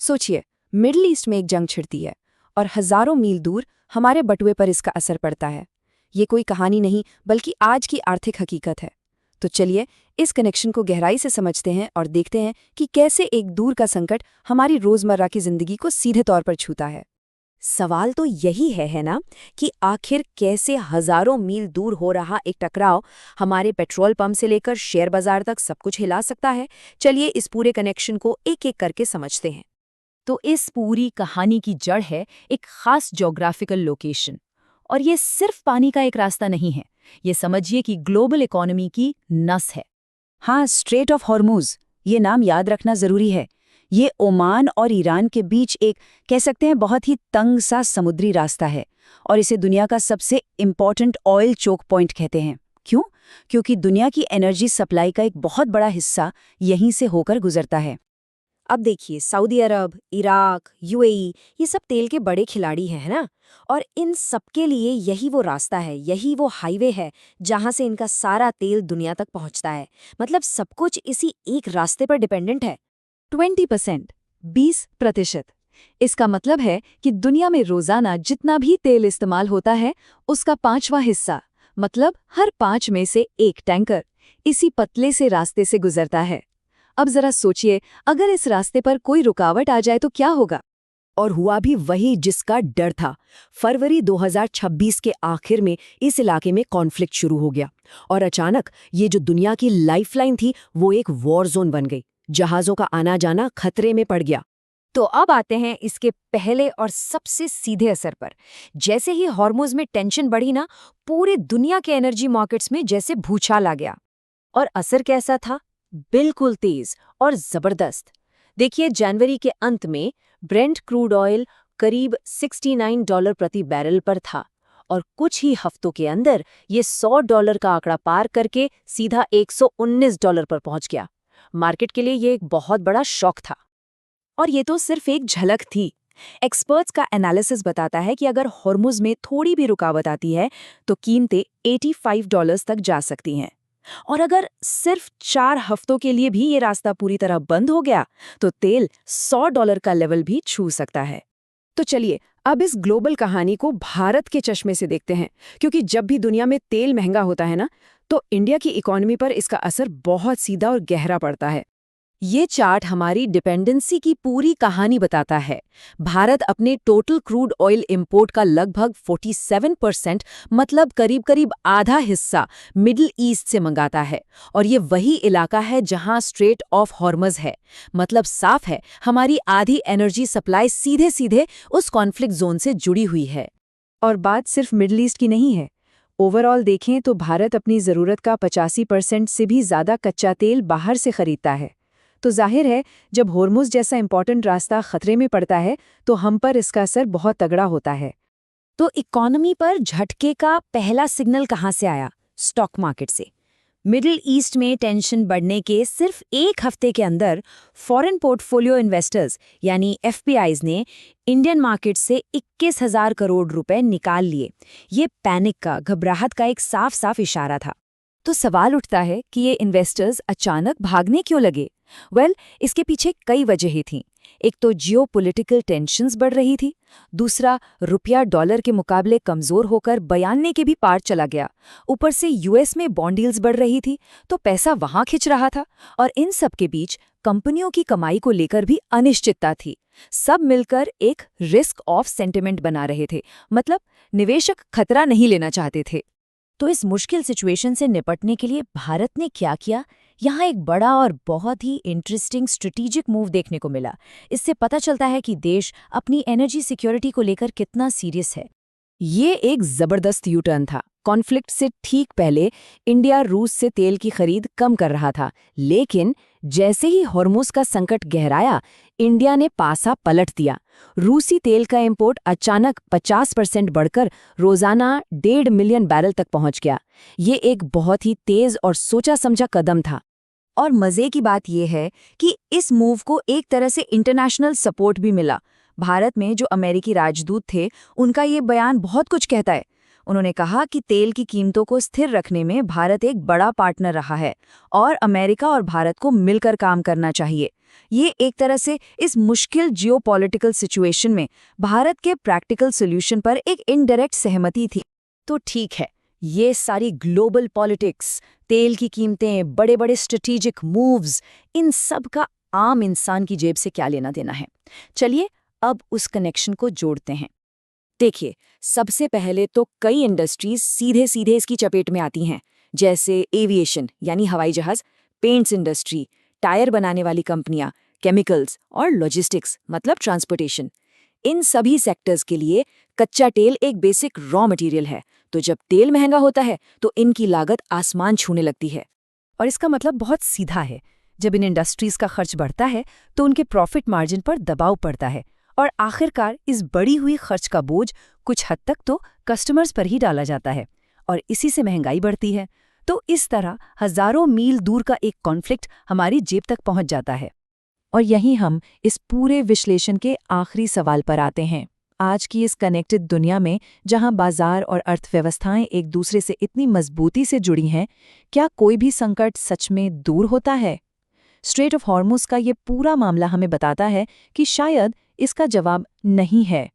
सोचिए, middle east में एक जंग छिड़ती है और हजारों मील दूर हमारे बटुए पर इसका असर पड़ता है। ये कोई कहानी नहीं बल्कि आज की आर्थिक हकीकत है। तो चलिए इस कनेक्शन को गहराई से समझते हैं और देखते हैं कि कैसे एक दूर का संकट हमारी रोजमर्रा की जिंदगी को सीधे तौर पर छूता है। सवाल तो यही है ना, कि आखिर कैसे हजारों मील दूर हो रहा एक टकराव हमारे पेट्रोल पंप से लेकर शेयर बाजार तक सब कुछ हिला सकता है। चलिए इस पूरे कनेक्शन को एक एक करके समझते हैं। तो इस पूरी कहानी की जड़ है एक खास ज्योग्राफिकल लोकेशन। और ये सिर्फ पानी का एक रास्ता नहीं है, ये समझिए कि ग्लोबल इकोनॉमी की नस है। हाँ, स्ट्रेट ऑफ हॉर्मुज, ये नाम याद रखना जरूरी है। ये ओमान और ईरान के बीच एक, कह सकते हैं, बहुत ही तंग सा समुद्री रास्ता है और इसे दुनिया का सबसे इम्पॉर्टेंट ऑयल चोक पॉइंट कहते हैं। क्यों? क्योंकि दुनिया की एनर्जी सप्लाई का एक बहुत बड़ा हिस्सा यहीं से होकर गुजरता है। अब देखिए, सऊदी अरब, इराक, यूएई, ये सब तेल के बड़े खिलाड़ी हैं, है ना? और इन सबके लिए यही वो रास्ता है, यही वो हाईवे है जहां से इनका सारा तेल दुनिया तक पहुंचता है। मतलब सब कुछ इसी एक रास्ते पर डिपेंडेंट है। 20%, 20%। इसका मतलब है कि दुनिया में रोजाना जितना भी तेल इस्तेमाल होता है उसका 5वां हिस्सा, मतलब हर 5 में से एक टैंकर, इसी पतले से रास्ते से गुजरता है। अब जरा सोचिए, अगर इस रास्ते पर कोई रुकावट आ जाए तो क्या होगा? और हुआ भी वही जिसका डर था। फरवरी 2026 के आखिर में इस इलाके में कॉन्फ्लिक्ट शुरू हो गया और अचानक ये जो दुनिया की लाइफलाइन थी वो एक वॉर जोन बन गई। जहाज़ों का आना जाना खतरे में पड़ गया। तो अब आते हैं इसके पहले और सबसे सीधे असर पर। जैसे ही हॉर्मुज में टेंशन बढ़ी ना, पूरे दुनिया के एनर्जी मार्केट्स में जैसे भूचाल आ गया। और असर कैसा था? बिल्कुल तेज और जबरदस्त। देखिए, जनवरी के अंत में ब्रेंट क्रूड ऑयल करीब $69 प्रति बैरल पर था और कुछ ही हफ्तों के अंदर ये $100 का आंकड़ा पार करके सीधा $119 पर पहुंच गया। मार्केट के लिए ये एक बहुत बड़ा शॉक था। और ये तो सिर्फ एक झलक थी। एक्सपर्ट्स का एनालिसिस बताता है कि अगर हॉर्मुज में थोड़ी भी रुकावट आती है तो कीमतें $85 तक जा सकती हैं। और अगर सिर्फ 4 हफ्तों के लिए भी ये रास्ता पूरी तरह बंद हो गया तो तेल $100 का लेवल भी छू सकता है। तो चलिए अब इस ग्लोबल कहानी को भारत के चश्मे से देखते हैं, क्योंकि जब भी दुनिया में तेल महंगा होता है ना, तो इंडिया की इकोनॉमी पर इसका असर बहुत सीधा और गहरा पड़ता है। ये चार्ट हमारी डिपेंडेंसी की पूरी कहानी बताता है। भारत अपने टोटल क्रूड ऑयल इंपोर्ट का लगभग 47%, मतलब करीब करीब आधा हिस्सा मिडिल ईस्ट से मंगाता है। और ये वही इलाका है जहां स्ट्रेट ऑफ हॉर्मज है। मतलब साफ है, हमारी आधी एनर्जी सप्लाई सीधे सीधे उस कॉन्फ्लिक्ट जोन से जुड़ी हुई है। और बात सिर्फ मिडिल ईस्ट की नहीं है। ओवरऑल देखें तो भारत अपनी ज़रूरत का 85% से भी ज़्यादा कच्चा तेल बाहर से खरीदता है। तो जाहिर है, जब हॉर्मुज जैसा इंपॉर्टेंट रास्ता खतरे में पड़ता है तो हम पर इसका असर बहुत तगड़ा होता है। तो इकोनॉमी पर झटके का पहला सिग्नल कहाँ से आया? स्टॉक मार्केट से। मिडिल ईस्ट में टेंशन बढ़ने के सिर्फ एक हफ्ते के अंदर फॉरेन पोर्टफोलियो इन्वेस्टर्स यानी एफपीआईज ने इंडियन मार्केट से 21,000 करोड़ रुपए निकाल लिए। ये पैनिक का, घबराहट का एक साफ साफ इशारा था। तो सवाल उठता है कि ये इन्वेस्टर्स अचानक भागने क्यों लगे? इसके पीछे कई वजहें थीं। एक तो जियोपॉलिटिकल टेंशन्स बढ़ रही थी, दूसरा रुपया डॉलर के मुकाबले कमजोर होकर बयानने के भी पार चला गया, ऊपर से यूएस में बॉन्ड डील्स बढ़ रही थी तो पैसा वहां खिंच रहा था, और इन सब के बीच कंपनियों की कमाई को लेकर भी अनिश्चितता थी। सब मिलकर एक रिस्क ऑफ सेंटिमेंट बना रहे थे, मतलब निवेशक खतरा नहीं लेना चाहते थे। तो इस मुश्किल सिचुएशन से निपटने के लिए भारत ने क्या किया? यहाँ एक बड़ा और बहुत ही इंटरेस्टिंग स्ट्रेटेजिक मूव देखने को मिला। इससे पता चलता है कि देश अपनी एनर्जी सिक्योरिटी को लेकर कितना सीरियस है। ये एक जबरदस्त यू टर्न था। कॉन्फ्लिक्ट से ठीक पहले इंडिया रूस से तेल की खरीद कम कर रहा था, लेकिन जैसे ही हॉर्मुज का संकट गहराया, इंडिया ने पासा पलट दिया। रूसी तेल का इंपोर्ट अचानक 50% बढ़कर रोजाना 1.5 मिलियन बैरल तक पहुंच गया। ये एक बहुत ही तेज और सोचा समझा कदम था। और मजे की बात यह है कि इस मूव को एक तरह से इंटरनेशनल सपोर्ट भी मिला। भारत में जो अमेरिकी राजदूत थे, उनका ये बयान बहुत कुछ कहता है। उन्होंने कहा कि तेल की कीमतों को स्थिर रखने में भारत एक बड़ा पार्टनर रहा है और अमेरिका और भारत को मिलकर काम करना चाहिए। ये एक तरह से इस मुश्किल जियोपॉलिटिकल सिचुएशन में भारत के प्रैक्टिकल सॉल्यूशन पर एक इनडायरेक्ट सहमति थी। तो ठीक है, ये सारी ग्लोबल पॉलिटिक्स, तेल की कीमतें, बड़े बड़े स्ट्रेटेजिक मूव्स, इन सब का आम इंसान की जेब से क्या लेना देना है। चलिए अब उस कनेक्शन को जोड़ते हैं। देखिए, सबसे पहले तो कई इंडस्ट्रीज सीधे सीधे इसकी चपेट में आती हैं, जैसे एविएशन यानी हवाई जहाज, पेंट्स इंडस्ट्री, टायर बनाने वाली कंपनियां, केमिकल्स और लॉजिस्टिक्स मतलब ट्रांसपोर्टेशन। इन सभी सेक्टर्स के लिए कच्चा तेल एक बेसिक रॉ मटेरियल है, तो जब तेल महंगा होता है तो इनकी लागत आसमान छूने लगती है। और इसका मतलब बहुत सीधा है, जब इन इंडस्ट्रीज का खर्च बढ़ता है तो उनके प्रॉफिट मार्जिन पर दबाव पड़ता है और आखिरकार इस बढ़ी हुई खर्च का बोझ कुछ हद तक तो कस्टमर्स पर ही डाला जाता है और इसी से महंगाई बढ़ती है। तो इस तरह हजारों मील दूर का एक कॉन्फ्लिक्ट हमारी जेब तक पहुंच जाता है। और यहीं हम इस पूरे विश्लेषण के आखिरी सवाल पर आते हैं। आज की इस कनेक्टेड दुनिया में जहां बाजार और अर्थव्यवस्थाएं एक दूसरे से इतनी मजबूती से जुड़ी हैं, क्या कोई भी संकट सच में दूर होता है? स्ट्रेट ऑफ हॉर्मुज का ये पूरा मामला हमें बताता है कि शायद इसका जवाब नहीं है।